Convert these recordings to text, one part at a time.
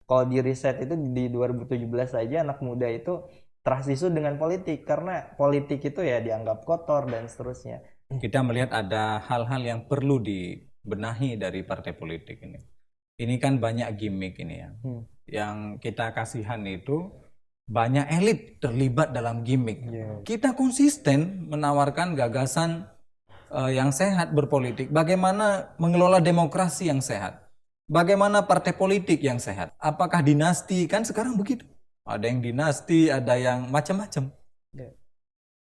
Kalau di riset itu di 2017 saja anak muda itu terasisu dengan politik karena politik itu ya dianggap kotor dan seterusnya. Kita melihat ada hal-hal yang perlu dibenahi dari partai politik ini. Ini kan banyak gimmick ini ya. Yang kita kasihan itu banyak elit terlibat dalam gimmick. Kita konsisten menawarkan gagasan yang sehat berpolitik. Bagaimana mengelola demokrasi yang sehat? Bagaimana partai politik yang sehat? Apakah dinasti? Kan sekarang begitu. Ada yang dinasti, ada yang macam-macam.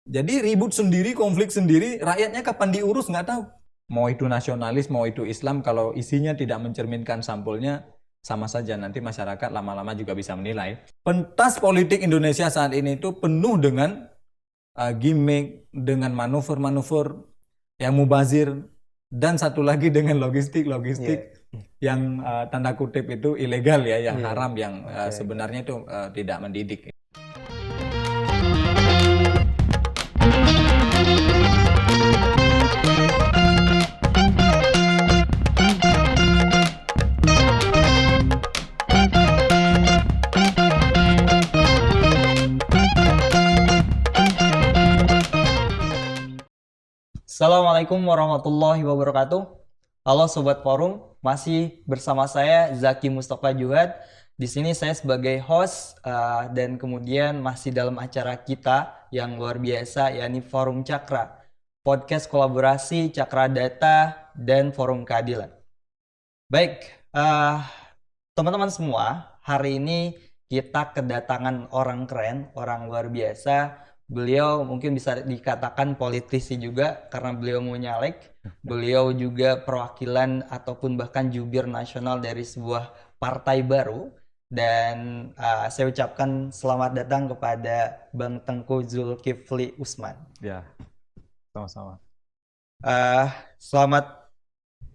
Jadi ribut sendiri, konflik sendiri, rakyatnya kapan diurus nggak tahu. Mau itu nasionalis, mau itu Islam, kalau isinya tidak mencerminkan sampulnya, sama saja nanti masyarakat lama-lama juga bisa menilai. Pentas politik Indonesia saat ini itu penuh dengan gimmick, dengan manuver-manuver yang mubazir, dan satu lagi dengan logistik yang tanda kutip itu ilegal ya, yang haram, yang sebenarnya itu tidak mendidik. Assalamualaikum warahmatullahi wabarakatuh. Halo Sobat Forum, masih bersama saya Zaki Mustafa Juhad. Di sini saya sebagai host dan kemudian masih dalam acara kita yang luar biasa, yakni Forum Cakra, podcast kolaborasi Cakra Data dan Forum Keadilan. Baik, teman-teman semua, hari ini kita kedatangan orang keren, orang luar biasa. Beliau mungkin bisa dikatakan politisi juga karena beliau mau nyalek. Beliau juga perwakilan ataupun bahkan jubir nasional dari sebuah partai baru. Dan saya ucapkan selamat datang kepada Bang Tengku Zulkifli Usman. Ya, sama-sama. Selamat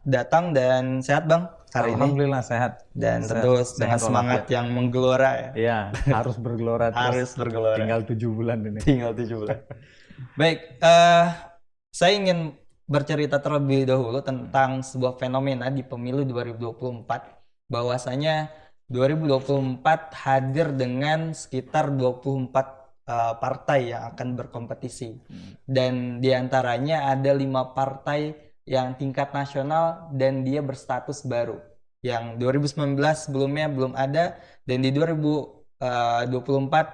datang dan sehat Bang hari Alhamdulillah ini. Sehat. Dan tentu dengan semangat yang menggelora ya. Iya, harus bergelora terus. Harus bergelora. Tinggal 7 bulan ini. Tinggal 7 bulan. Baik, saya ingin bercerita terlebih dahulu tentang sebuah fenomena di pemilu 2024. Bahwasanya 2024 hadir dengan sekitar 24 partai yang akan berkompetisi. Dan diantaranya ada 5 partai yang tingkat nasional dan dia berstatus baru. Yang 2019 sebelumnya belum ada, dan di 2024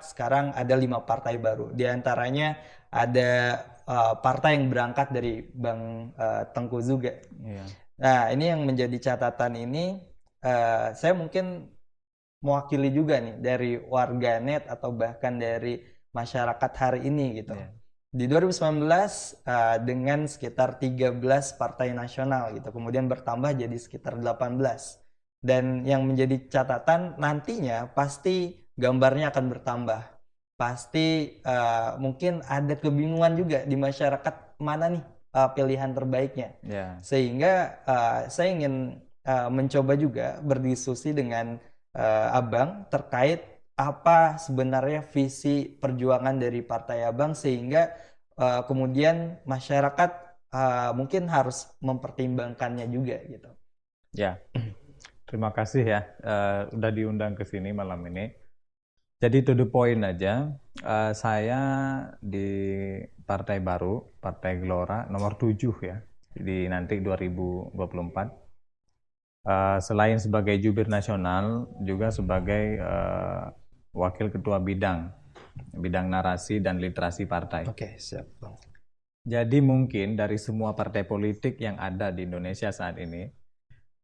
sekarang ada 5 partai baru. Di antaranya ada partai yang berangkat dari Bang Tengku juga. Nah, ini yang menjadi catatan ini, saya mungkin mewakili juga nih dari warganet atau bahkan dari masyarakat hari ini gitu. Di 2019 dengan sekitar 13 partai nasional gitu, kemudian bertambah jadi sekitar 18. Dan yang menjadi catatan nantinya pasti gambarnya akan bertambah. Pasti mungkin ada kebingungan juga di masyarakat mana nih pilihan terbaiknya. Sehingga saya ingin mencoba juga berdiskusi dengan Abang terkait apa sebenarnya visi perjuangan dari partai Abang sehingga kemudian masyarakat mungkin harus mempertimbangkannya juga gitu. Ya, terima kasih ya udah diundang ke sini malam ini. Jadi to the point aja, saya di partai baru, Partai Gelora nomor 7 ya, di nanti 2024. Selain sebagai jubir nasional, juga sebagai wakil ketua bidang narasi dan literasi partai. Oke, siap Bang. Jadi mungkin dari semua partai politik yang ada di Indonesia saat ini,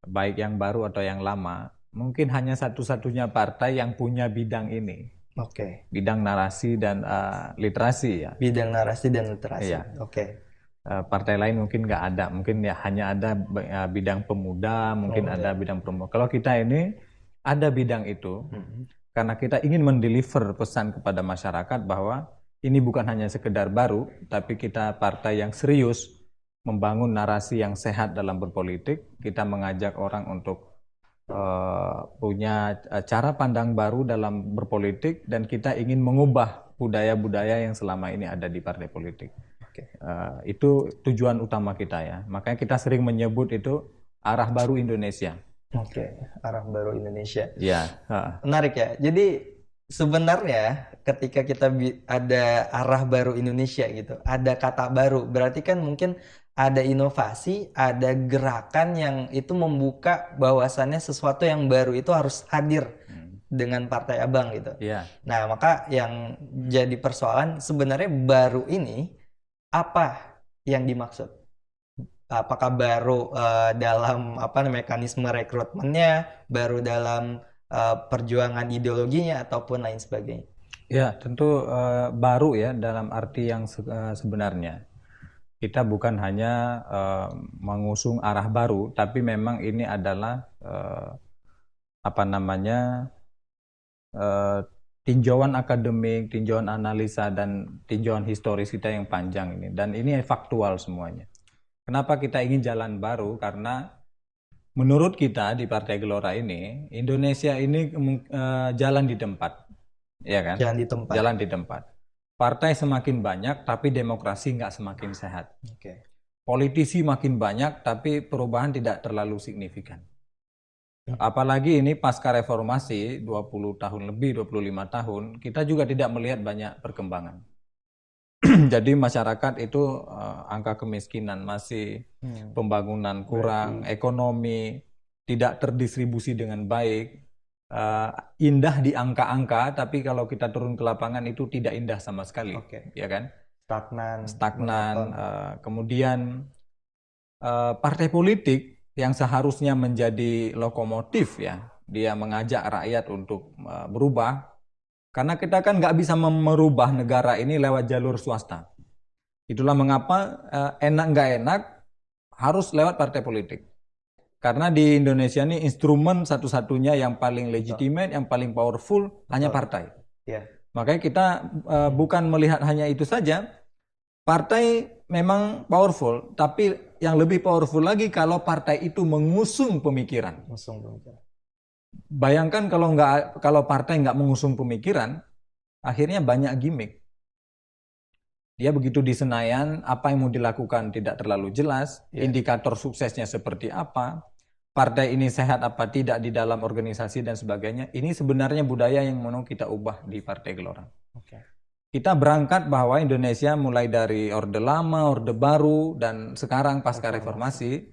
baik yang baru atau yang lama, mungkin hanya satu-satunya partai yang punya bidang ini. Oke. Bidang narasi dan literasi ya. Bidang narasi dan literasi. Iya. Oke. Partai lain mungkin nggak ada, mungkin ya hanya ada bidang pemuda, mungkin ada bidang perempuan. Kalau kita ini ada bidang itu, karena kita ingin mendeliver pesan kepada masyarakat bahwa ini bukan hanya sekedar baru, tapi kita partai yang serius membangun narasi yang sehat dalam berpolitik. Kita mengajak orang untuk punya cara pandang baru dalam berpolitik, dan kita ingin mengubah budaya-budaya yang selama ini ada di partai politik. Itu tujuan utama kita ya. Makanya kita sering menyebut itu arah baru Indonesia. Oke, arah baru Indonesia. Ya. Menarik ya. Jadi sebenarnya ketika kita ada arah baru Indonesia gitu, ada kata baru, berarti kan mungkin ada inovasi, ada gerakan yang itu membuka bahwasannya sesuatu yang baru itu harus hadir dengan Partai Abang gitu. Ya. Nah, maka yang jadi persoalan sebenarnya baru ini apa yang dimaksud? Apakah baru dalam mekanisme rekrutmennya, baru dalam perjuangan ideologinya ataupun lain sebagainya? Ya, tentu baru ya dalam arti yang sebenarnya. Kita bukan hanya mengusung arah baru, tapi memang ini adalah tinjauan akademik, tinjauan analisa, dan tinjauan historis kita yang panjang ini. Dan ini faktual semuanya. Kenapa kita ingin jalan baru? Karena menurut kita di Partai Gelora ini, Indonesia ini jalan di tempat. Ya kan? Jalan di tempat. Jalan di tempat. Partai semakin banyak, tapi demokrasi nggak semakin sehat. Okay. Politisi makin banyak, tapi perubahan tidak terlalu signifikan. Apalagi ini pasca reformasi 20 tahun lebih, 25 tahun, kita juga tidak melihat banyak perkembangan. Jadi masyarakat itu angka kemiskinan masih, pembangunan kurang, ekonomi tidak terdistribusi dengan baik, indah di angka-angka, tapi kalau kita turun ke lapangan itu tidak indah sama sekali, ya kan? Stagnan. Kemudian partai politik yang seharusnya menjadi lokomotif ya, dia mengajak rakyat untuk berubah, karena kita kan nggak bisa merubah negara ini lewat jalur swasta. Itulah mengapa enak nggak enak harus lewat partai politik. Karena di Indonesia ini instrumen satu-satunya yang paling legitimate, yang paling powerful hanya partai. Makanya kita bukan melihat hanya itu saja. Partai memang powerful, tapi yang lebih powerful lagi kalau partai itu mengusung pemikiran. Bayangkan kalau partai nggak mengusung pemikiran, akhirnya banyak gimmick. Dia begitu di Senayan, apa yang mau dilakukan tidak terlalu jelas, indikator suksesnya seperti apa, partai ini sehat apa tidak di dalam organisasi dan sebagainya. Ini sebenarnya budaya yang mau kita ubah di Partai Gelora. Kita berangkat bahwa Indonesia mulai dari Orde Lama, Orde Baru, dan sekarang pasca reformasi,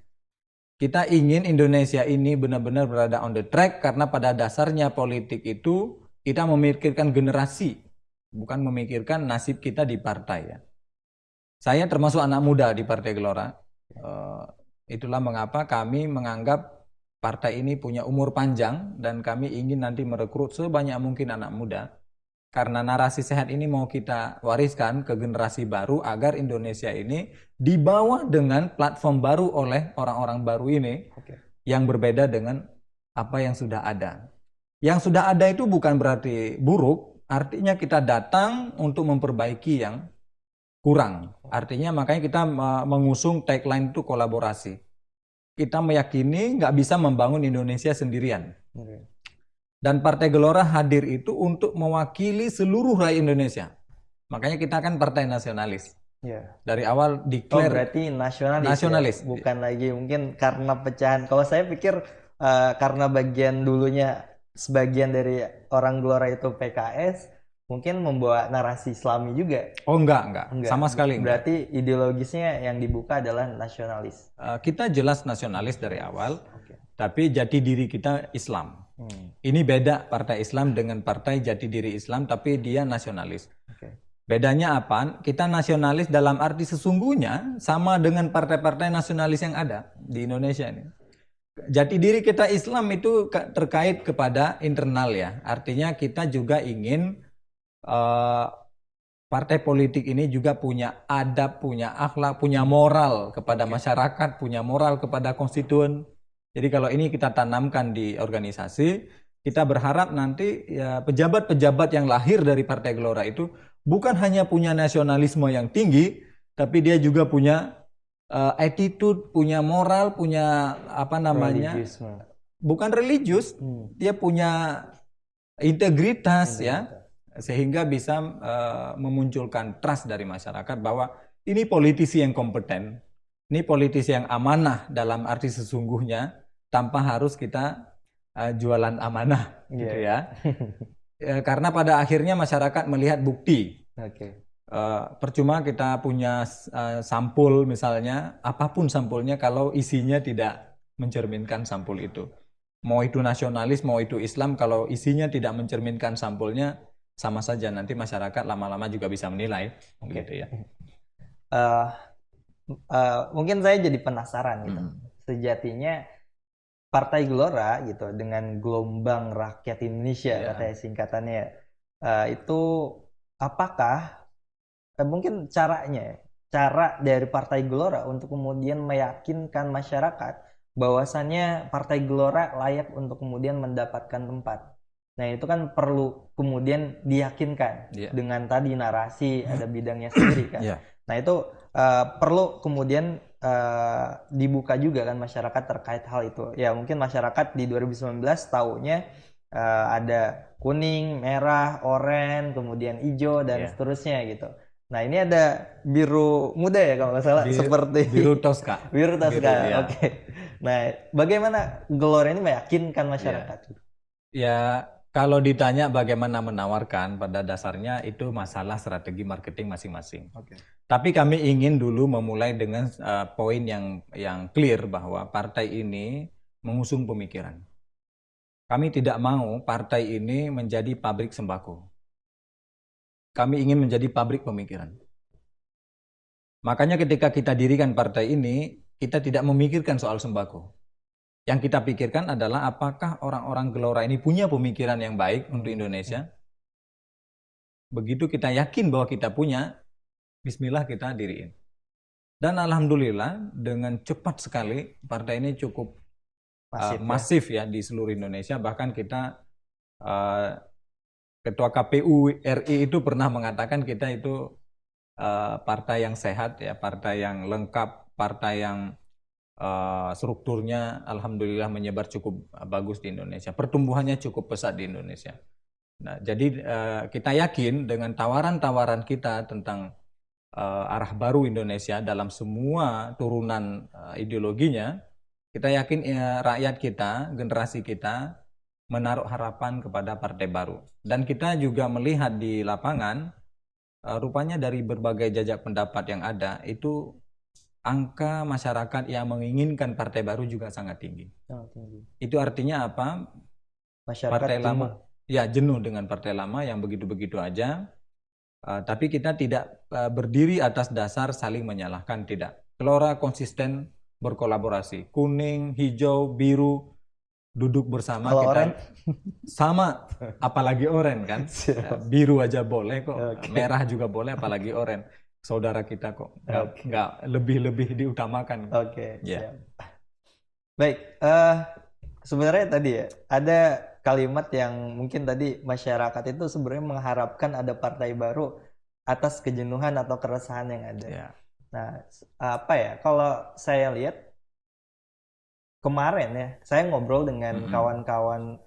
kita ingin Indonesia ini benar-benar berada on the track, karena pada dasarnya politik itu kita memikirkan generasi, bukan memikirkan nasib kita di partai ya. Saya termasuk anak muda di Partai Gelora. Itulah mengapa kami menganggap partai ini punya umur panjang, dan kami ingin nanti merekrut sebanyak mungkin anak muda. Karena narasi sehat ini mau kita wariskan ke generasi baru agar Indonesia ini dibawa dengan platform baru oleh orang-orang baru ini yang berbeda dengan apa yang sudah ada. Yang sudah ada itu bukan berarti buruk, artinya kita datang untuk memperbaiki yang kurang. Artinya makanya kita mengusung tagline itu kolaborasi. Kita meyakini nggak bisa membangun Indonesia sendirian. Dan Partai Gelora hadir itu untuk mewakili seluruh rakyat Indonesia. Makanya kita kan partai nasionalis. Dari awal declare. Berarti nasionalis. Bukan lagi mungkin karena pecahan. Kalau saya pikir karena bagian dulunya sebagian dari orang Gelora itu PKS, mungkin membawa narasi Islami juga. Oh enggak. Sama sekali enggak. Berarti ideologisnya yang dibuka adalah nasionalis. Kita jelas nasionalis dari awal, tapi jati diri kita Islam. Ini beda partai Islam dengan partai jati diri Islam, tapi dia nasionalis. Bedanya apa? Kita nasionalis dalam arti sesungguhnya sama dengan partai-partai nasionalis yang ada di Indonesia ini. Jati diri kita Islam itu terkait kepada internal ya. Artinya kita juga ingin partai politik ini juga punya adab, punya akhlak, punya moral kepada masyarakat, punya moral kepada konstituen. Jadi kalau ini kita tanamkan di organisasi, kita berharap nanti ya, pejabat-pejabat yang lahir dari Partai Gelora itu bukan hanya punya nasionalisme yang tinggi, tapi dia juga punya attitude, punya moral, punya bukan religius, dia punya integritas ya, sehingga bisa memunculkan trust dari masyarakat bahwa ini politisi yang kompeten, ini politisi yang amanah dalam arti sesungguhnya, tanpa harus kita jualan amanah gitu ya. Karena pada akhirnya masyarakat melihat bukti. Percuma kita punya sampul misalnya, apapun sampulnya kalau isinya tidak mencerminkan sampul itu. Mau itu nasionalis, mau itu Islam, kalau isinya tidak mencerminkan sampulnya, sama saja nanti masyarakat lama-lama juga bisa menilai, gitu ya. Mungkin saya jadi penasaran gitu. Sejatinya Partai Gelora gitu dengan Gelombang Rakyat Indonesia katanya singkatannya, itu apakah mungkin cara dari Partai Gelora untuk kemudian meyakinkan masyarakat bahwasannya Partai Gelora layak untuk kemudian mendapatkan tempat. Nah itu kan perlu kemudian diyakinkan dengan tadi narasi ada bidangnya sendiri kan. Nah itu perlu kemudian dibuka juga kan masyarakat terkait hal itu. Ya mungkin masyarakat di 2019 taunya ada kuning, merah, oranye, kemudian hijau dan seterusnya gitu. Nah ini ada biru muda ya kalau nggak salah, seperti biru Tosca. Biru Tosca, oke. Nah bagaimana Gelora ini meyakinkan masyarakat? Ya kalau ditanya bagaimana menawarkan, pada dasarnya itu masalah strategi marketing masing-masing. Tapi kami ingin dulu memulai dengan poin yang clear bahwa partai ini mengusung pemikiran. Kami tidak mau partai ini menjadi pabrik sembako. Kami ingin menjadi pabrik pemikiran. Makanya ketika kita dirikan partai ini, kita tidak memikirkan soal sembako. Yang kita pikirkan adalah apakah orang-orang Gelora ini punya pemikiran yang baik untuk Indonesia. Begitu kita yakin bahwa kita punya, bismillah kita diriin. Dan alhamdulillah dengan cepat sekali partai ini cukup masif ya di seluruh Indonesia. Bahkan kita Ketua KPU RI itu pernah mengatakan kita itu partai yang sehat ya, partai yang lengkap, partai yang strukturnya alhamdulillah menyebar cukup bagus di Indonesia. Pertumbuhannya cukup pesat di Indonesia. Nah, jadi kita yakin dengan tawaran-tawaran kita tentang arah baru Indonesia dalam semua turunan ideologinya, kita yakin rakyat kita, generasi kita menaruh harapan kepada partai baru. Dan kita juga melihat di lapangan, rupanya dari berbagai jajak pendapat yang ada, itu angka masyarakat yang menginginkan partai baru juga sangat tinggi. Itu artinya apa? Masyarakat partai lama jenuh dengan partai lama yang begitu-begitu aja. Tapi kita tidak berdiri atas dasar saling menyalahkan, tidak. Gelora konsisten berkolaborasi, kuning, hijau, biru, duduk bersama. Kalau kita oranye? Sama, apalagi oranye kan. Biru aja boleh kok, merah juga boleh, apalagi oranye. Saudara kita kok, nggak lebih-lebih diutamakan. Siap. Baik, sebenarnya tadi ya ada kalimat yang mungkin tadi masyarakat itu sebenarnya mengharapkan ada partai baru atas kejenuhan atau keresahan yang ada. Nah, apa ya? Kalau saya lihat kemarin ya, saya ngobrol dengan kawan-kawan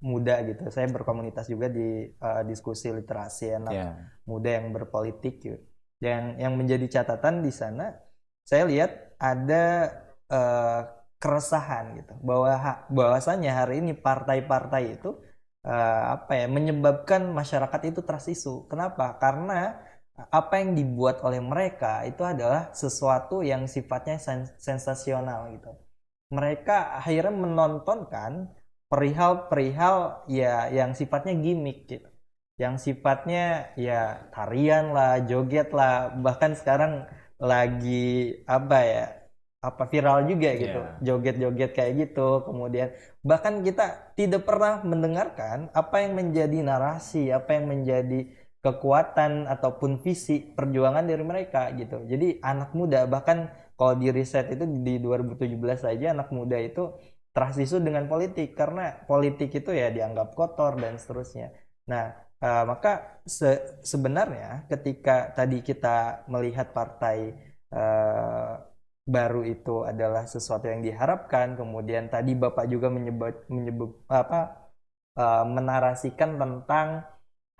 muda gitu. Saya berkomunitas juga di diskusi literasi anak muda yang berpolitik gitu. Yang menjadi catatan di sana, saya lihat ada keresahan gitu, bahwasannya hari ini partai-partai itu menyebabkan masyarakat itu trasisu. Kenapa? Karena apa yang dibuat oleh mereka itu adalah sesuatu yang sifatnya sensasional gitu. Mereka akhirnya menontonkan perihal-perihal ya yang sifatnya gimmick gitu, yang sifatnya ya tarian lah, joget lah, bahkan sekarang lagi viral juga gitu, joget-joget kayak gitu. Kemudian bahkan kita tidak pernah mendengarkan apa yang menjadi narasi, apa yang menjadi kekuatan ataupun visi perjuangan dari mereka gitu. Jadi anak muda, bahkan kalau di riset itu di 2017 saja anak muda itu trasisu dengan politik karena politik itu ya dianggap kotor dan seterusnya. Nah, maka sebenarnya ketika tadi kita melihat partai baru itu adalah sesuatu yang diharapkan, kemudian tadi Bapak juga menarasikan tentang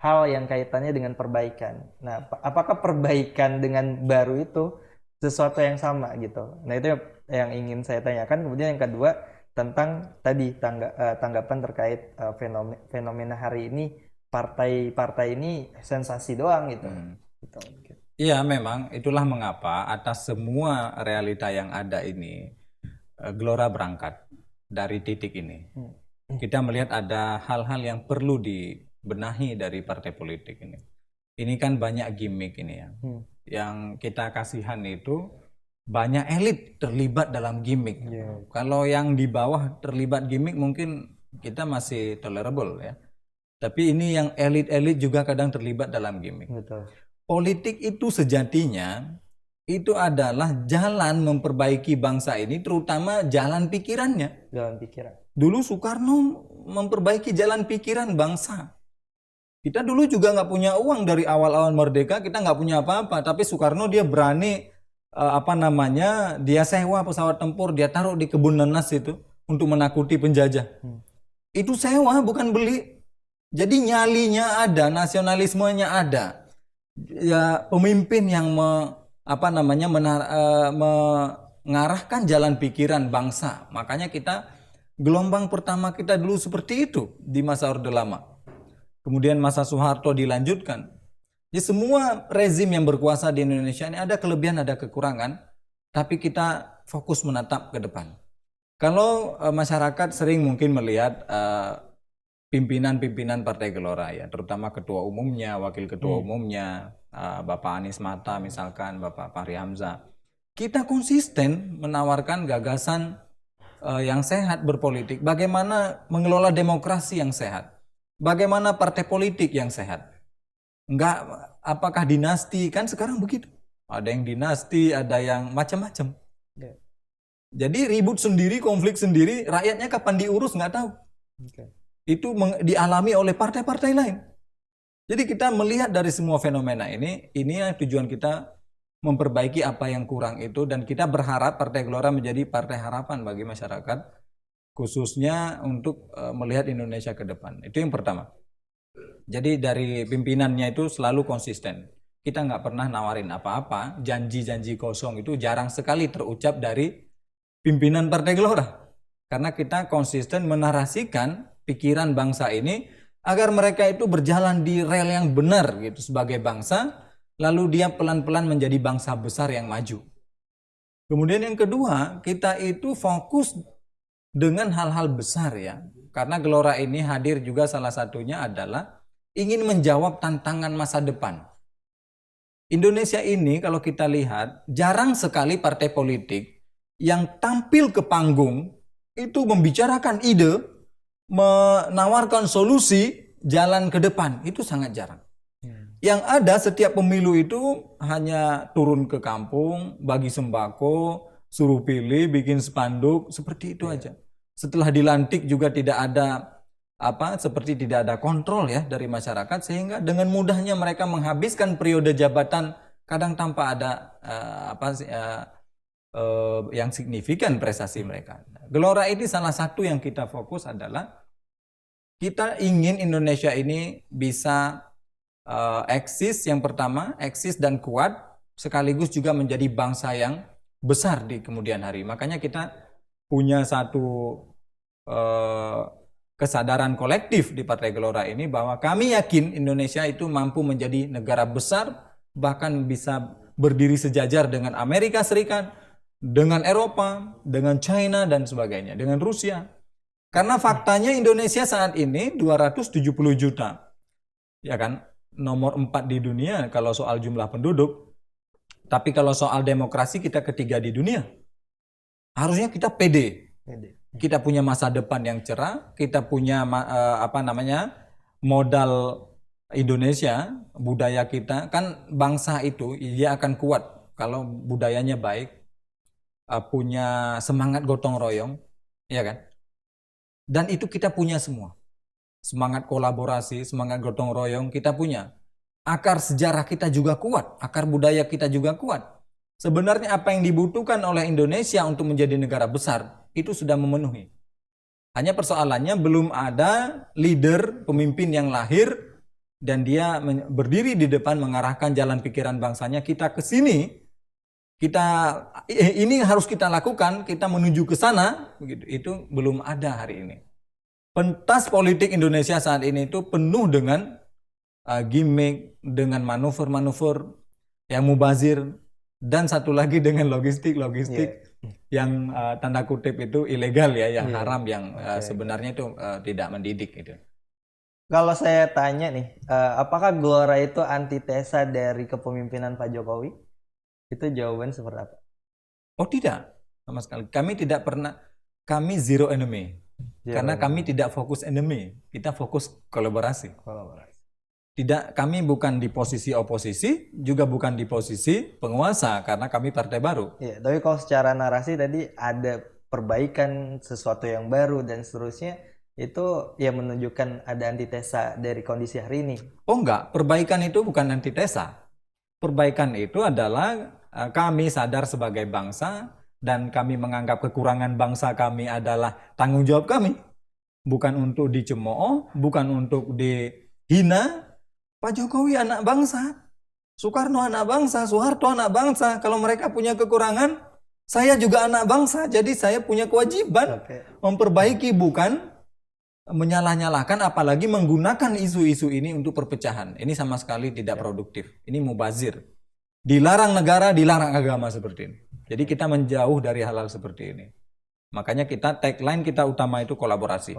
hal yang kaitannya dengan perbaikan. Nah, apakah perbaikan dengan baru itu sesuatu yang sama gitu? Nah, itu yang ingin saya tanyakan. Kemudian yang kedua, tentang tadi tanggapan terkait fenomena hari ini, partai-partai ini sensasi doang gitu. Gitu. Iya, memang itulah mengapa atas semua realita yang ada ini, Gelora berangkat dari titik ini. Kita melihat ada hal-hal yang perlu dibenahi dari partai politik ini. Ini kan banyak gimmick ini ya. Yang kita kasihan itu banyak elit terlibat dalam gimmick. Kalau yang di bawah terlibat gimmick mungkin kita masih tolerable ya. Tapi ini yang elit-elit juga kadang terlibat dalam gimmick. Betul. Politik itu sejatinya itu adalah jalan memperbaiki bangsa ini, terutama jalan pikirannya. Jalan pikiran. Dulu Soekarno memperbaiki jalan pikiran bangsa. Kita dulu juga nggak punya uang dari awal-awal merdeka, kita nggak punya apa-apa. Tapi Soekarno dia berani dia sewa pesawat tempur, dia taruh di kebun nanas itu untuk menakuti penjajah. Itu sewa, bukan beli. Jadi nyalinya ada, nasionalismenya ada. Ya pemimpin yang mengarahkan jalan pikiran bangsa. Makanya gelombang pertama kita dulu seperti itu di masa Orde Lama. Kemudian masa Soeharto dilanjutkan. Jadi semua rezim yang berkuasa di Indonesia ini ada kelebihan, ada kekurangan, tapi kita fokus menatap ke depan. Kalau masyarakat sering mungkin melihat pimpinan-pimpinan Partai Gelora ya, terutama ketua umumnya, wakil ketua umumnya, Bapak Anies Mata misalkan, Bapak Fahri Hamzah. Kita konsisten menawarkan gagasan yang sehat berpolitik, bagaimana mengelola demokrasi yang sehat, bagaimana partai politik yang sehat. Enggak, apakah dinasti, kan sekarang begitu. Ada yang dinasti, ada yang macam-macam. Jadi ribut sendiri, konflik sendiri, rakyatnya kapan diurus nggak tahu. Itu dialami oleh partai-partai lain. Jadi kita melihat dari semua fenomena ini tujuan kita memperbaiki apa yang kurang itu, dan kita berharap Partai Gelora menjadi partai harapan bagi masyarakat, khususnya untuk melihat Indonesia ke depan. Itu yang pertama. Jadi dari pimpinannya itu selalu konsisten. Kita nggak pernah nawarin apa-apa, janji-janji kosong itu jarang sekali terucap dari pimpinan Partai Gelora. Karena kita konsisten menarasikan pikiran bangsa ini agar mereka itu berjalan di rel yang benar gitu sebagai bangsa, lalu dia pelan-pelan menjadi bangsa besar yang maju. Kemudian yang kedua, kita itu fokus dengan hal-hal besar ya. Karena Gelora ini hadir juga salah satunya adalah ingin menjawab tantangan masa depan. Indonesia ini kalau kita lihat jarang sekali partai politik yang tampil ke panggung itu membicarakan ide, menawarkan solusi jalan ke depan, itu sangat jarang. Yang ada setiap pemilu itu hanya turun ke kampung, bagi sembako, suruh pilih, bikin spanduk, seperti itu aja. Setelah dilantik juga tidak ada seperti tidak ada kontrol ya dari masyarakat, sehingga dengan mudahnya mereka menghabiskan periode jabatan kadang tanpa ada yang signifikan prestasi mereka. Gelora ini salah satu yang kita fokus adalah kita ingin Indonesia ini bisa eksis, yang pertama eksis dan kuat, sekaligus juga menjadi bangsa yang besar di kemudian hari. Makanya kita punya satu kesadaran kolektif di Partai Gelora ini bahwa kami yakin Indonesia itu mampu menjadi negara besar, bahkan bisa berdiri sejajar dengan Amerika Serikat, dengan Eropa, dengan China dan sebagainya, dengan Rusia. Karena faktanya Indonesia saat ini 270 juta. Ya kan? Nomor 4 di dunia kalau soal jumlah penduduk. Tapi kalau soal demokrasi kita ketiga di dunia. Harusnya kita pede. Kita punya masa depan yang cerah, kita punya modal Indonesia, budaya kita. Kan bangsa itu dia akan kuat kalau budayanya baik, punya semangat gotong royong, ya kan? Dan itu kita punya semua. Semangat kolaborasi, semangat gotong royong kita punya. Akar sejarah kita juga kuat, akar budaya kita juga kuat. Sebenarnya apa yang dibutuhkan oleh Indonesia untuk menjadi negara besar itu sudah memenuhi. Hanya persoalannya belum ada leader, pemimpin yang lahir dan dia berdiri di depan mengarahkan jalan pikiran bangsanya. Kita ke sini, ini harus kita lakukan, kita menuju ke sana, begitu. Itu belum ada hari ini. Pentas politik Indonesia saat ini itu penuh dengan gimmick, dengan manuver-manuver yang mubazir, dan satu lagi dengan logistik yang tanda kutip itu ilegal ya, yang haram, yang sebenarnya itu tidak mendidik gitu. Kalau saya tanya nih, apakah Gelora itu antitesa dari kepemimpinan Pak Jokowi? Itu jawaban seperti apa? Oh tidak, sama sekali. Kami tidak pernah, kami zero enemy. Karena kami tidak fokus enemy, kita fokus kolaborasi. Tidak, kami bukan di posisi oposisi, juga bukan di posisi penguasa, karena kami partai baru. Iya, tapi kalau secara narasi tadi ada perbaikan, sesuatu yang baru dan seterusnya, itu ya menunjukkan ada antitesa dari kondisi hari ini. Oh enggak, perbaikan itu bukan antitesa. Perbaikan itu adalah kami sadar sebagai bangsa dan kami menganggap kekurangan bangsa kami adalah tanggung jawab kami. Bukan untuk dicemooh, bukan untuk dihina. Pak Jokowi anak bangsa, Soekarno anak bangsa, Soeharto anak bangsa. Kalau mereka punya kekurangan, saya juga anak bangsa. Jadi saya punya kewajiban memperbaiki, bukan menyalah-nyalahkan, apalagi menggunakan isu-isu ini untuk perpecahan. Ini sama sekali tidak produktif. Ini mubazir. Dilarang negara, dilarang agama seperti ini. Jadi kita menjauh dari hal-hal seperti ini. Makanya kita tagline kita utama itu kolaborasi.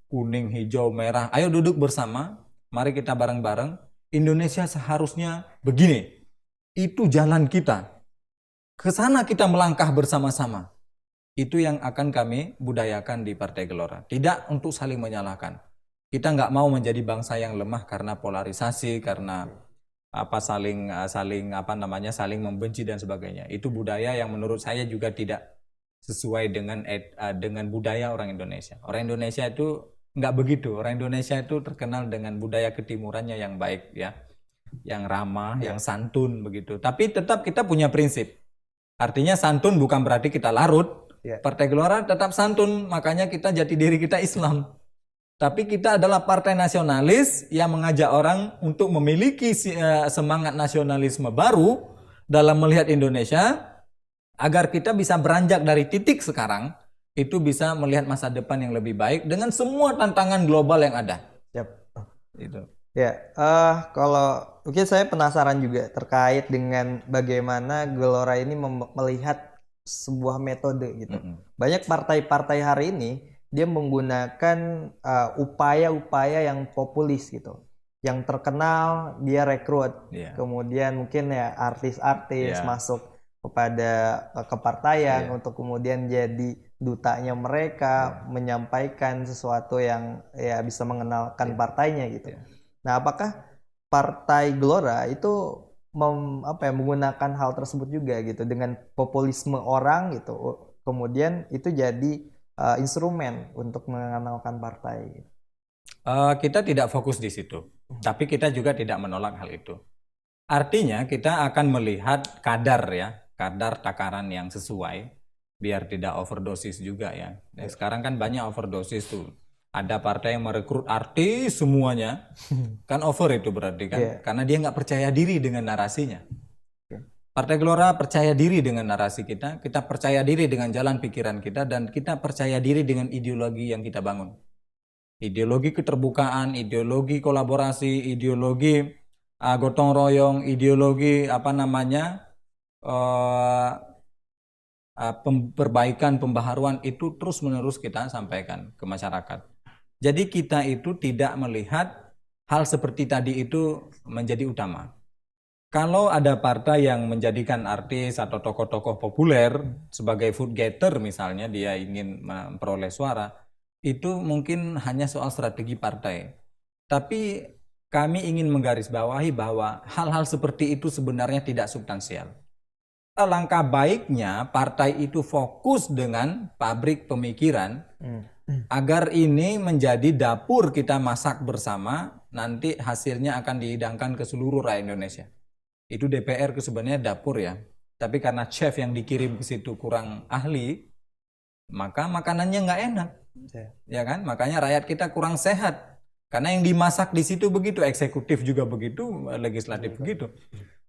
Kuning, hijau, merah. Ayo duduk bersama. Mari kita bareng-bareng. Indonesia seharusnya begini. Itu jalan kita. Ke sana kita melangkah bersama-sama. Itu yang akan kami budayakan di Partai Gelora. Tidak untuk saling menyalahkan. Kita nggak mau menjadi bangsa yang lemah karena polarisasi, karena saling membenci dan sebagainya. Itu budaya yang menurut saya juga tidak sesuai dengan budaya orang Indonesia. Orang Indonesia itu nggak begitu. Orang Indonesia itu terkenal dengan budaya ketimurannya yang baik ya, yang ramah, yang santun begitu. Tapi tetap kita punya prinsip. Artinya santun bukan berarti kita larut. Partai Gelora tetap santun, makanya kita jati diri kita Islam. Tapi kita adalah partai nasionalis yang mengajak orang untuk memiliki semangat nasionalisme baru dalam melihat Indonesia, agar kita bisa beranjak dari titik sekarang, itu bisa melihat masa depan yang lebih baik dengan semua tantangan global yang ada. Itu. Ya, kalau mungkin saya penasaran juga terkait dengan bagaimana Gelora ini melihat sebuah metode gitu. Banyak partai-partai hari ini dia menggunakan upaya-upaya yang populis gitu. Yang terkenal dia rekrut. Kemudian mungkin ya artis-artis masuk kepada kepartaian untuk kemudian jadi dutanya mereka, menyampaikan sesuatu yang ya bisa mengenalkan partainya gitu. Nah, apakah Partai Gelora itu menggunakan hal tersebut juga gitu dengan populisme orang gitu, kemudian itu jadi instrumen untuk mengenalkan partai? Kita tidak fokus di situ, tapi kita juga tidak menolak hal itu. Artinya kita akan melihat kadar takaran yang sesuai biar tidak overdosis juga ya. Sekarang kan banyak overdosis tuh. Ada partai yang merekrut artis semuanya, kan over itu berarti kan, karena dia nggak percaya diri dengan narasinya. Partai Gelora percaya diri dengan narasi kita percaya diri dengan jalan pikiran kita, dan kita percaya diri dengan ideologi yang kita bangun. Ideologi keterbukaan, ideologi kolaborasi, ideologi gotong royong, ideologi perbaikan, pembaharuan, itu terus-menerus kita sampaikan ke masyarakat. Jadi kita itu tidak melihat hal seperti tadi itu menjadi utama. Kalau ada partai yang menjadikan artis atau tokoh-tokoh populer sebagai vote getter misalnya, dia ingin memperoleh suara, itu mungkin hanya soal strategi partai. Tapi kami ingin menggarisbawahi bahwa hal-hal seperti itu sebenarnya tidak substansial. Alangkah baiknya partai itu fokus dengan pabrik pemikiran, agar ini menjadi dapur kita masak bersama, nanti hasilnya akan dihidangkan ke seluruh rakyat Indonesia. Itu DPR itu sebenarnya dapur ya. Tapi karena chef yang dikirim ke situ kurang ahli, maka makanannya nggak enak. Ya kan? Makanya rakyat kita kurang sehat. Karena yang dimasak di situ begitu, eksekutif juga begitu, legislatif begitu.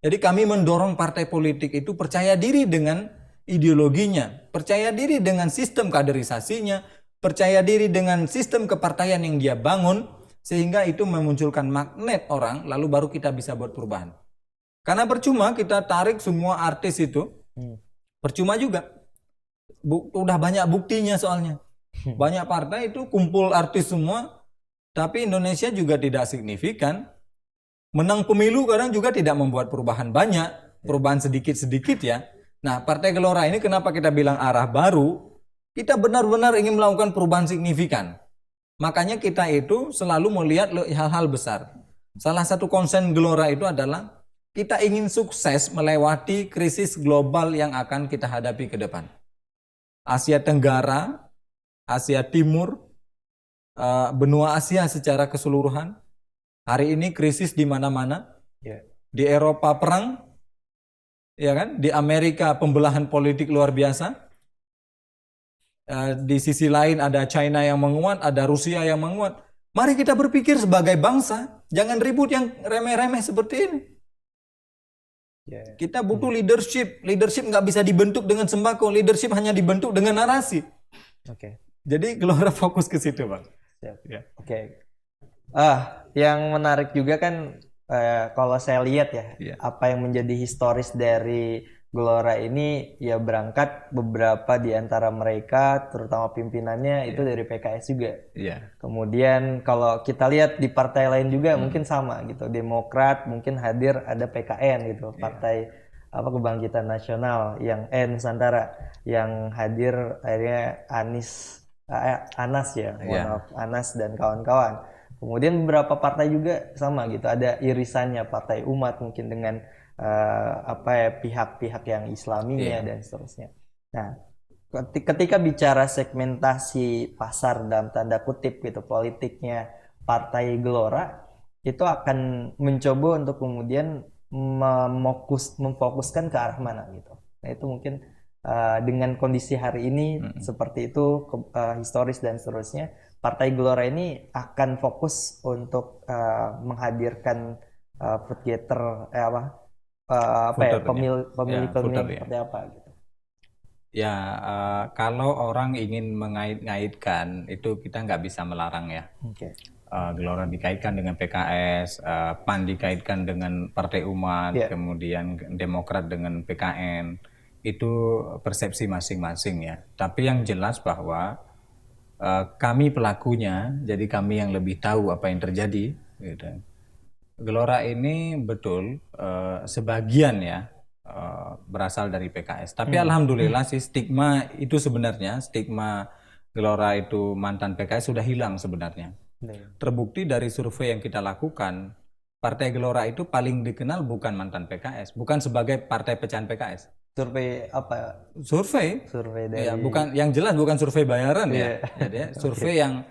Jadi kami mendorong partai politik itu percaya diri dengan ideologinya, percaya diri dengan sistem kaderisasinya, percaya diri dengan sistem kepartaian yang dia bangun, sehingga itu memunculkan magnet orang, lalu baru kita bisa buat perubahan. Karena percuma kita tarik semua artis itu, percuma juga. Udah banyak buktinya soalnya. Banyak partai itu kumpul artis semua, tapi Indonesia juga tidak signifikan. Menang pemilu kadang juga tidak membuat perubahan banyak, perubahan sedikit-sedikit ya. Nah, Partai Gelora ini kenapa kita bilang arah baru? Kita benar-benar ingin melakukan perubahan signifikan. Makanya kita itu selalu melihat hal-hal besar. Salah satu konsen Gelora itu adalah kita ingin sukses melewati krisis global yang akan kita hadapi ke depan. Asia Tenggara, Asia Timur, benua Asia secara keseluruhan. Hari ini krisis di mana-mana. Di Eropa perang, ya kan? Di Amerika pembelahan politik luar biasa. Di sisi lain ada China yang menguat, ada Rusia yang menguat. Mari kita berpikir sebagai bangsa, jangan ribut yang remeh-remeh seperti ini. Kita butuh leadership. Leadership nggak bisa dibentuk dengan sembako. Leadership hanya dibentuk dengan narasi. Jadi Gelora fokus ke situ, Bang. Yang menarik juga kan kalau saya lihat ya, apa yang menjadi historis dari Gelora ini ya berangkat beberapa di antara mereka, terutama pimpinannya itu dari PKS juga. Kemudian kalau kita lihat di partai lain juga mungkin sama gitu, Demokrat mungkin hadir ada PKN gitu, Partai Kebangkitan Nasional yang Nusantara yang hadir akhirnya Anas ya, Anas dan kawan-kawan. Kemudian beberapa partai juga sama gitu, ada irisannya Partai Umat mungkin dengan pihak-pihak yang Islaminya dan seterusnya. Nah, ketika bicara segmentasi pasar dalam tanda kutip gitu, politiknya Partai Gelora itu akan mencoba untuk kemudian memfokuskan ke arah mana gitu. Nah, itu mungkin dengan kondisi hari ini seperti itu, historis dan seterusnya, Partai Gelora ini akan fokus untuk menghadirkan vote getter pemilih seperti apa gitu. Kalau orang ingin mengait-ngaitkan itu kita nggak bisa melarang ya. Gelora dikaitkan dengan PKS, PAN dikaitkan dengan Partai Umat, kemudian Demokrat dengan PKN, itu persepsi masing-masing ya. Tapi yang jelas bahwa kami pelakunya, jadi kami yang lebih tahu apa yang terjadi gitu. Gelora ini betul sebagian ya berasal dari PKS. Tapi alhamdulillah sih stigma itu sebenarnya, stigma Gelora itu mantan PKS sudah hilang sebenarnya. Terbukti dari survei yang kita lakukan, Partai Gelora itu paling dikenal bukan mantan PKS, bukan sebagai partai pecahan PKS. Survei apa? Survei dari bukan yang jelas bukan survei bayaran ya. Jadi survei yang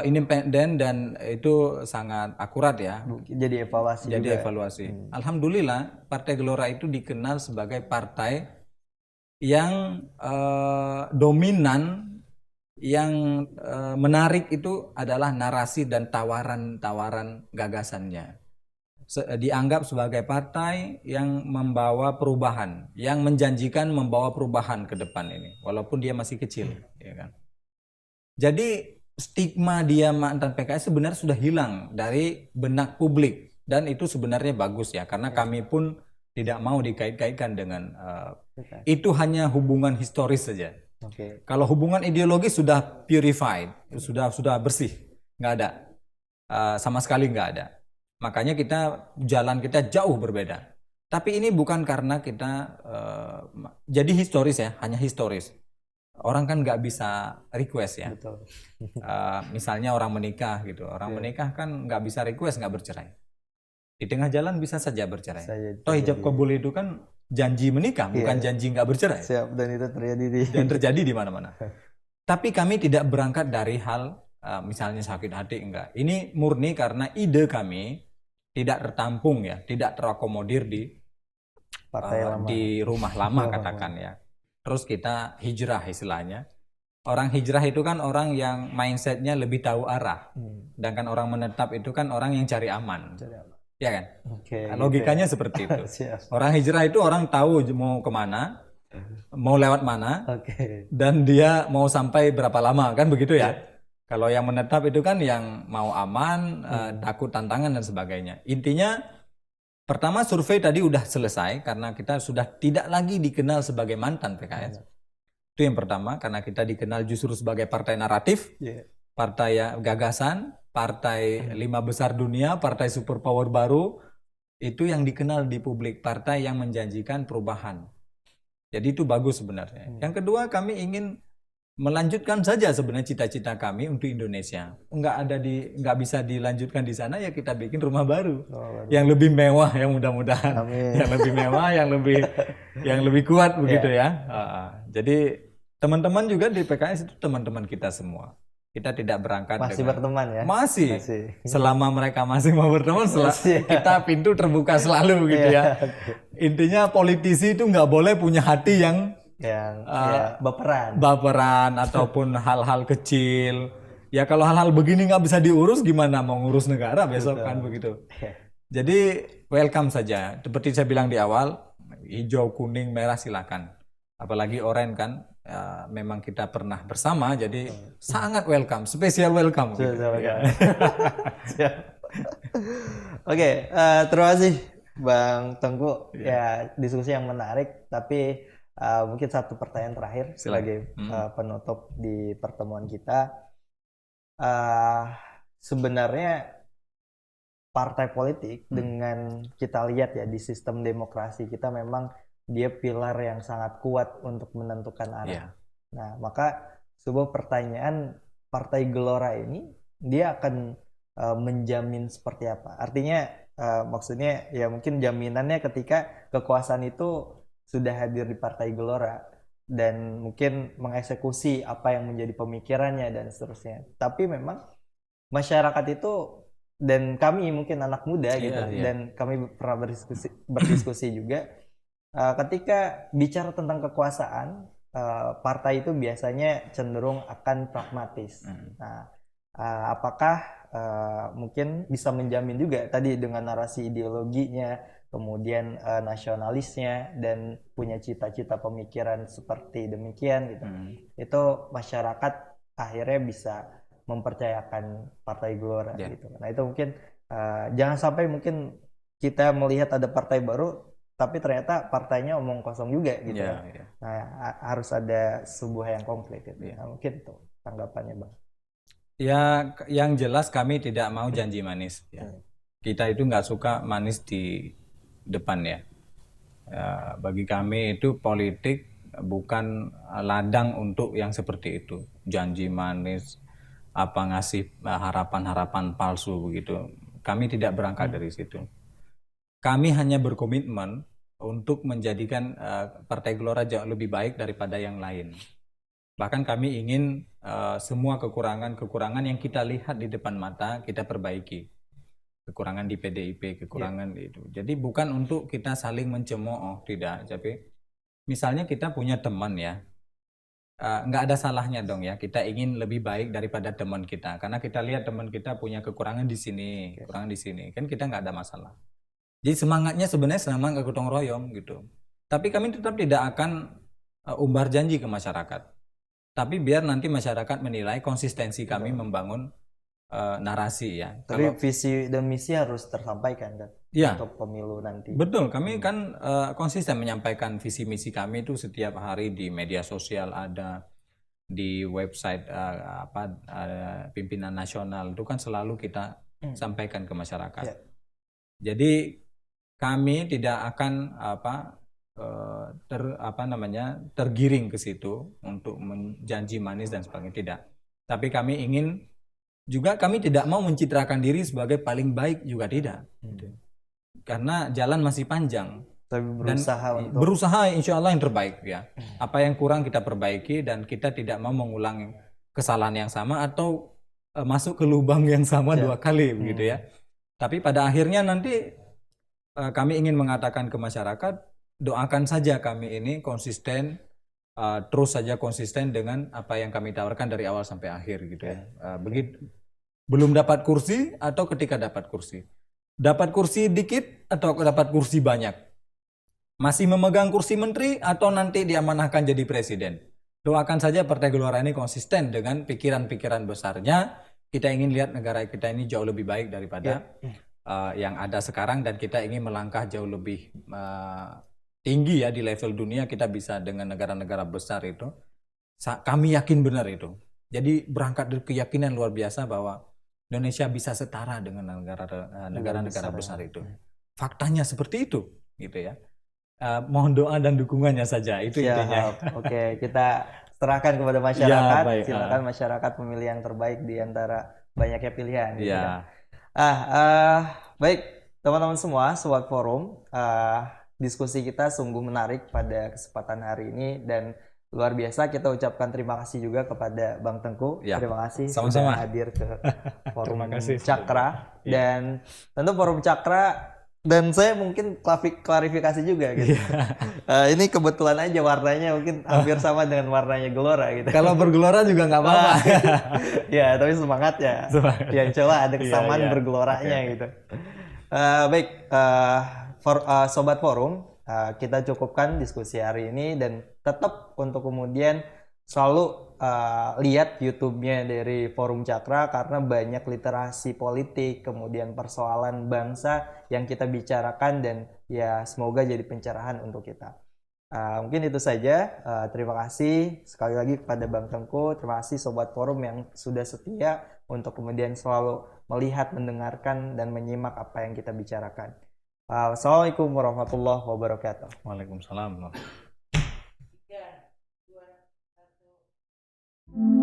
independen dan itu sangat akurat ya. Jadi evaluasi. Alhamdulillah Partai Gelora itu dikenal sebagai partai yang dominan, yang menarik itu adalah narasi dan tawaran gagasannya. Dianggap sebagai partai yang membawa perubahan, yang menjanjikan membawa perubahan ke depan ini, walaupun dia masih kecil, ya kan. Jadi stigma dia mantan PKS sebenarnya sudah hilang dari benak publik dan itu sebenarnya bagus ya, karena kami pun tidak mau dikait-kaitkan dengan itu hanya hubungan historis saja. Kalau hubungan ideologis sudah purified, sudah bersih, nggak ada, sama sekali nggak ada. Makanya jalan kita jauh berbeda. Tapi ini bukan karena kita jadi historis ya, hanya historis. Orang kan nggak bisa request ya. Misalnya orang menikah gitu, menikah kan nggak bisa request nggak bercerai. Di tengah jalan bisa saja bercerai. Toh hijab kabul itu kan janji menikah, bukan janji nggak bercerai. Dan itu terjadi di mana-mana. Tapi kami tidak berangkat dari hal misalnya sakit hati, enggak. Ini murni karena ide kami tidak tertampung ya, tidak terakomodir di rumah lama katakan ya. Terus kita hijrah istilahnya. Orang hijrah itu kan orang yang mindsetnya lebih tahu arah. Sedangkan orang menetap itu kan orang yang cari aman. ya kan? Oke, Logikanya gitu seperti ya. itu. Siap. Orang hijrah itu orang tahu mau kemana, mau lewat mana, Oke. dan dia mau sampai berapa lama, kan begitu ya? Kalau yang menetap itu kan yang mau aman, takut tantangan dan sebagainya. Intinya pertama survei tadi udah selesai karena kita sudah tidak lagi dikenal sebagai mantan PKS. Itu yang pertama, karena kita dikenal justru sebagai partai naratif, partai gagasan, partai 5 besar dunia, partai superpower baru, itu yang dikenal di publik, partai yang menjanjikan perubahan. Jadi itu bagus sebenarnya. Yang kedua, kami ingin melanjutkan saja sebenarnya cita-cita kami untuk Indonesia. Nggak bisa dilanjutkan di sana, ya kita bikin rumah baru yang lebih mewah, yang mudah-mudahan, yang lebih mewah, yang lebih kuat begitu ya. Jadi teman-teman juga di PKS itu teman-teman kita semua. Kita tidak berangkat Masih berteman ya? Masih. Selama mereka masih mau berteman, kita pintu terbuka selalu gitu ya. Intinya politisi itu nggak boleh punya hati yang baperan ataupun hal-hal kecil. Ya kalau hal-hal begini nggak bisa diurus, gimana mau ngurus negara besok kan begitu. Jadi welcome saja. Seperti saya bilang di awal, hijau, kuning, merah silakan. Apalagi oranye kan. Memang kita pernah bersama, jadi sangat welcome, spesial welcome. Oke, terima kasih Bang Tengku. Ya, diskusi yang menarik, tapi mungkin satu pertanyaan terakhir sebagai penutup di pertemuan kita. Sebenarnya partai politik dengan kita lihat ya di sistem demokrasi kita memang dia pilar yang sangat kuat untuk menentukan arah. Nah, maka sebuah pertanyaan, Partai Gelora ini dia akan menjamin seperti apa? Artinya maksudnya ya mungkin jaminannya ketika kekuasaan itu sudah hadir di Partai Gelora dan mungkin mengeksekusi apa yang menjadi pemikirannya dan seterusnya. Tapi memang masyarakat itu dan kami mungkin anak muda dan kami pernah berdiskusi juga. Ketika bicara tentang kekuasaan, partai itu biasanya cenderung akan pragmatis. Nah, apakah mungkin bisa menjamin juga tadi dengan narasi ideologinya, kemudian nasionalisnya, dan punya cita-cita pemikiran seperti demikian gitu. Itu masyarakat akhirnya bisa mempercayakan Partai Gelora gitu. Nah, itu mungkin jangan sampai mungkin kita melihat ada partai baru tapi ternyata partainya omong kosong juga gitu. Nah, harus ada sebuah yang konkret gitu. Nah, mungkin itu tanggapannya Bang. Ya, yang jelas kami tidak mau janji manis. Kita itu nggak suka manis di depan ya. Bagi kami itu politik bukan ladang untuk yang seperti itu. Janji manis, apa ngasih harapan-harapan palsu begitu. Kami tidak berangkat dari situ. Kami hanya berkomitmen untuk menjadikan Partai Gelora jauh lebih baik daripada yang lain. Bahkan kami ingin semua kekurangan-kekurangan yang kita lihat di depan mata kita perbaiki. Kekurangan di PDIP, kekurangan itu. Jadi bukan untuk kita saling mencemooh, tidak. Tapi misalnya kita punya teman ya, nggak ada salahnya dong ya. Kita ingin lebih baik daripada teman kita, karena kita lihat teman kita punya kekurangan di sini, kekurangan di sini, kan kita nggak ada masalah. Jadi semangatnya sebenarnya semangat gotong royong gitu. Tapi kami tetap tidak akan umbar janji ke masyarakat. Tapi biar nanti masyarakat menilai konsistensi kami membangun narasi ya. Tapi visi dan misi harus tersampaikan kan untuk pemilu nanti. Betul, kami kan konsisten menyampaikan visi misi kami itu setiap hari di media sosial ada, di website pimpinan nasional itu kan selalu kita sampaikan ke masyarakat. Jadi kami tidak akan tergiring ke situ untuk menjanji manis dan sebagainya, tidak. Tapi kami ingin juga, kami tidak mau mencitrakan diri sebagai paling baik juga tidak. Karena jalan masih panjang. Tapi berusaha insya Allah yang terbaik ya. Apa yang kurang kita perbaiki dan kita tidak mau mengulang kesalahan yang sama atau masuk ke lubang yang sama 2 kali begitu ya. Tapi pada akhirnya nanti kami ingin mengatakan ke masyarakat, doakan saja kami ini konsisten, terus saja konsisten dengan apa yang kami tawarkan dari awal sampai akhir gitu ya. Begitu belum dapat kursi atau ketika dapat kursi. Dapat kursi dikit atau dapat kursi banyak? Masih memegang kursi menteri atau nanti diamanahkan jadi presiden? Doakan saja Partai Gelora ini konsisten dengan pikiran-pikiran besarnya. Kita ingin lihat negara kita ini jauh lebih baik daripada yang ada sekarang, dan kita ingin melangkah jauh lebih tinggi ya di level dunia. Kita bisa dengan negara-negara besar itu. Kami yakin benar itu. Jadi berangkat dari keyakinan luar biasa bahwa Indonesia bisa setara dengan negara-negara besar itu. Faktanya seperti itu, gitu ya. Mohon doa dan dukungannya saja, itu intinya. Oke, kita serahkan kepada masyarakat. Ya, baik. Silakan masyarakat memilih yang terbaik di antara banyaknya pilihan. Gitu Ya. Baik teman-teman semua, Sobat Forum, diskusi kita sungguh menarik pada kesempatan hari ini, dan luar biasa. Kita ucapkan terima kasih juga kepada Bang Tengku. Ya. Terima kasih Sama-sama sudah hadir ke Forum Terima kasih. Cakra. Ya. Dan tentu Forum Cakra, dan saya mungkin klarifikasi juga gitu. Ini kebetulan aja warnanya mungkin hampir sama dengan warnanya Gelora gitu. Kalau bergelora juga nggak apa-apa. Ya, tapi semangatnya. Ya, insya Allah ada kesamaan bergeloranya gitu. Baik, Sobat Forum, kita cukupkan diskusi hari ini, dan tetap untuk kemudian selalu lihat YouTube-nya dari Forum Cakra, karena banyak literasi politik, kemudian persoalan bangsa yang kita bicarakan, dan ya semoga jadi pencerahan untuk kita. Mungkin itu saja. Terima kasih sekali lagi kepada Bang Tengku. Terima kasih Sobat Forum yang sudah setia untuk kemudian selalu melihat, mendengarkan, dan menyimak apa yang kita bicarakan. Assalamualaikum warahmatullahi wabarakatuh. Waalaikumsalam. 3, 2, 1.